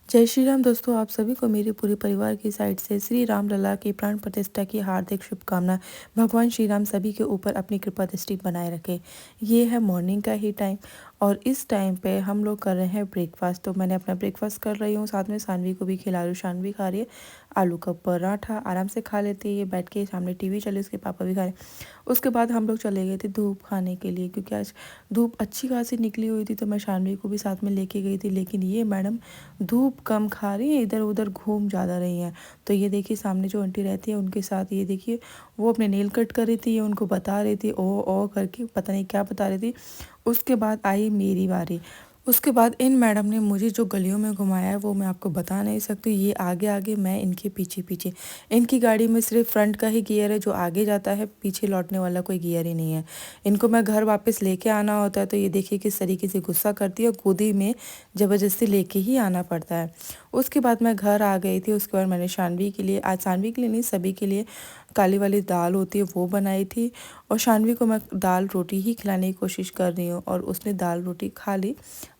जय श्री राम दोस्तों, आप सभी को मेरे पूरे परिवार की साइड से श्री राम लला की प्राण प्रतिष्ठा की हार्दिक शुभकामनाएं। भगवान श्री राम सभी के ऊपर अपनी कृपा दृष्टि बनाए रखे। ये है मॉर्निंग का ही टाइम और इस टाइम पे हम लोग कर रहे हैं ब्रेकफास्ट। तो मैंने अपना ब्रेकफास्ट कर रही हूँ, साथ में सानवी को भी खिला रही हूँ। सानवी खा रही है आलू का पराठा, आराम से खा लेती है। ये बैठ के सामने टीवी चले, उसके पापा भी खा रहे हैं। उसके बाद हम लोग चले गए थे धूप खाने के लिए, क्योंकि आज धूप अच्छी खासी निकली हुई थी। तो मैं सानवी को भी साथ में लेके गई थी, लेकिन ये मैडम धूप कम खा रही हैं, इधर उधर घूम ज़्यादा रही हैं। तो ये देखिए सामने जो आंटी रहती है उनके साथ, ये देखिए वो अपने नेल कट कर रही थी, ये उनको बता रही थी ओ करके, पता नहीं क्या बता रही थी। उसके बाद आई मेरी बारी। उसके बाद इन मैडम ने मुझे जो गलियों में घुमाया है वो मैं आपको बता नहीं सकती। ये आगे आगे, मैं इनके पीछे पीछे। इनकी गाड़ी में सिर्फ फ्रंट का ही गियर है जो आगे जाता है, पीछे लौटने वाला कोई गियर ही नहीं है। इनको मैं घर वापस लेके आना होता है तो ये देखिए किस तरीके से गुस्सा करती है, गोदी में ज़बरदस्ती लेके ही आना पड़ता है। उसके बाद मैं घर आ गई थी। उसके बाद मैंने शानवी के लिए, आज शानवी के लिए नहीं सभी के लिए, काली वाली दाल होती है वो बनाई थी। और शानवी को मैं दाल रोटी ही खिलाने की कोशिश कर रही हूँ और उसने दाल रोटी खा ली।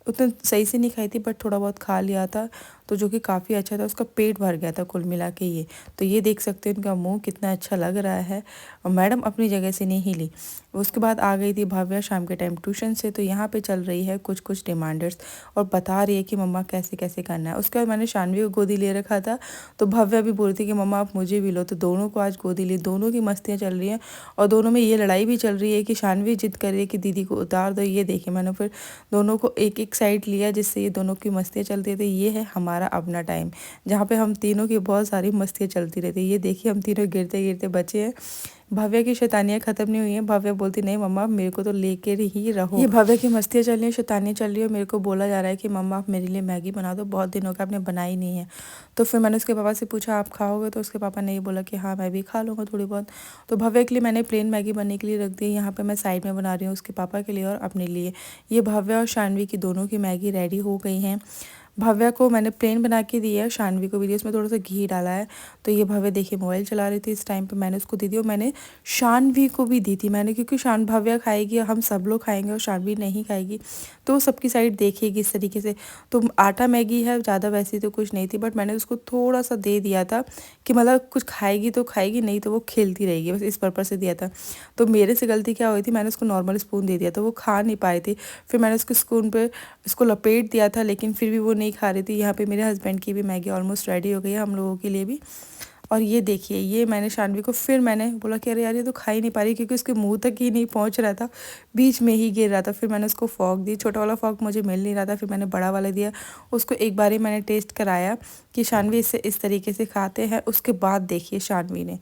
उतना सही से नहीं खाई थी बट थोड़ा बहुत खा लिया था, तो जो कि काफ़ी अच्छा था। उसका पेट भर गया था कुल मिला के। ये तो ये देख सकते हैं उनका मुंह कितना अच्छा लग रहा है। और मैडम अपनी जगह से नहीं हिली। उसके बाद आ गई थी भव्या शाम के टाइम ट्यूशन से। तो यहाँ पे चल रही है कुछ कुछ डिमांडर्स और बता रही है कि मम्मा कैसे कैसे करना है। उसके बाद मैंने शानवी को गोदी ले रखा था, तो भव्या भी बोल रही थी कि मम्मा आप मुझे भी लो। तो दोनों को आज गोदी ली, दोनों की मस्तियाँ चल रही हैं और दोनों में ये लड़ाई भी चल रही है कि शानवी जिद कर रही है कि दीदी को उतार दो। ये देखिए मैंने फिर दोनों को एक एक साइड लिया, जिससे ये दोनों की मस्तियाँ चलती थी। ये है हमारा अपना टाइम, जहाँ पे हम तीनों की बहुत सारी मस्तियाँ चलती रहती है। ये देखिए हम तीनों गिरते गिरते बचे हैं। भव्या की शैतानियाँ खत्म नहीं हुई हैं। भव्या बोलती नहीं मम्मा मेरे को तो लेके ही रहो। ये भव्या की मस्तियाँ चल रही हैं, शैतानियाँ चल रही है। मेरे को बोला जा रहा है कि मम्मा आप मेरे लिए मैगी बना दो, बहुत दिनों का आपने बनाई नहीं है। तो फिर मैंने उसके पापा से पूछा आप खाओगे, तो उसके पापा ने ही बोला कि हाँ मैं भी खा लूँगा थोड़ी बहुत। तो भव्या के लिए मैंने प्लेन मैगी बनने के लिए रख दी। यहाँ पर मैं साइड में बना रही हूँ उसके पापा के लिए और अपने लिए। ये भव्या और शानवी की दोनों की मैगी रेडी हो गई हैं। भव्या को मैंने प्लेन बना के दिया है, शानवी को भी दिया, उसमें थोड़ा सा घी डाला है। तो ये भव्या देखिए मोबाइल चला रही थी इस टाइम पे, मैंने उसको दे दी और मैंने शानवी को भी दी थी मैंने, क्योंकि भव्या खाएगी, हम सब लोग खाएंगे और शानवी नहीं खाएगी तो सबकी साइड देखेगी इस तरीके से। तो आटा मैगी है, ज़्यादा वैसी तो कुछ नहीं थी बट मैंने उसको थोड़ा सा दे दिया था कि मतलब कुछ खाएगी तो खाएगी, नहीं तो वो खेलती रहेगी, बस इस पर्पज़ से दिया था। तो मेरे से गलती क्या हुई थी, मैंने उसको नॉर्मल स्पून दे दिया था, वो खा नहीं पाई थी। फिर मैंने उसको स्पून पे इसको लपेट दिया था, लेकिन फिर भी वो नहीं खा रही थी। यहाँ पे मेरे हस्बैंड की भी मैगी ऑलमोस्ट रेडी हो गई है, हम लोगों के लिए भी। और ये देखिए ये मैंने शानवी को, फिर मैंने बोला कि अरे यार ये तो खा ही नहीं पा रही, क्योंकि उसके मुंह तक ही नहीं पहुंच रहा था, बीच में ही गिर रहा था। फिर मैंने उसको फॉक दी, छोटा वाला फॉक मुझे मिल नहीं रहा था, फिर मैंने बड़ा वाला दिया उसको। एक बार ही मैंने टेस्ट कराया कि शानवी इससे इस तरीके से खाते हैं। उसके बाद देखिए शानवी ने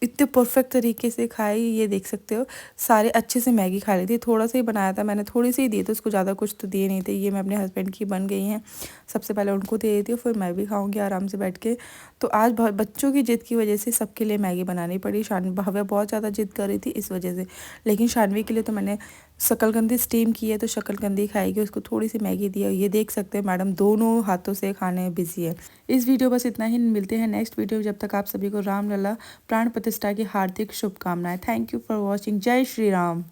इतने परफेक्ट तरीके से खाई, ये देख सकते हो। सारे अच्छे से मैगी खा ली थी, थोड़ा सा ही बनाया था मैंने, थोड़ी सी ही दी थी उसको, ज़्यादा कुछ तो दिए नहीं थे। ये मैं अपने हस्बैंड की बन गई हैं, सबसे पहले उनको दे देती हूँ फिर मैं भी खाऊंगी आराम से बैठ के। तो आज बच्चों की जिद की वजह से सबके लिए मैगी बनानी पड़ी। भव्या बहुत ज़्यादा जिद कर रही थी इस वजह से, लेकिन शानवी के लिए तो मैंने शकलकंदी स्टीम की है, तो शकलकंदी खाएगी, उसको थोड़ी सी मैगी दी है। ये देख सकते हैं मैडम दोनों हाथों से खाने में बिजी है। इस वीडियो बस इतना ही, मिलते हैं नेक्स्ट वीडियो। जब तक आप सभी को रामलला प्राण प्रतिष्ठा की हार्दिक शुभकामनाएं। Thank you for watching. जय श्री राम।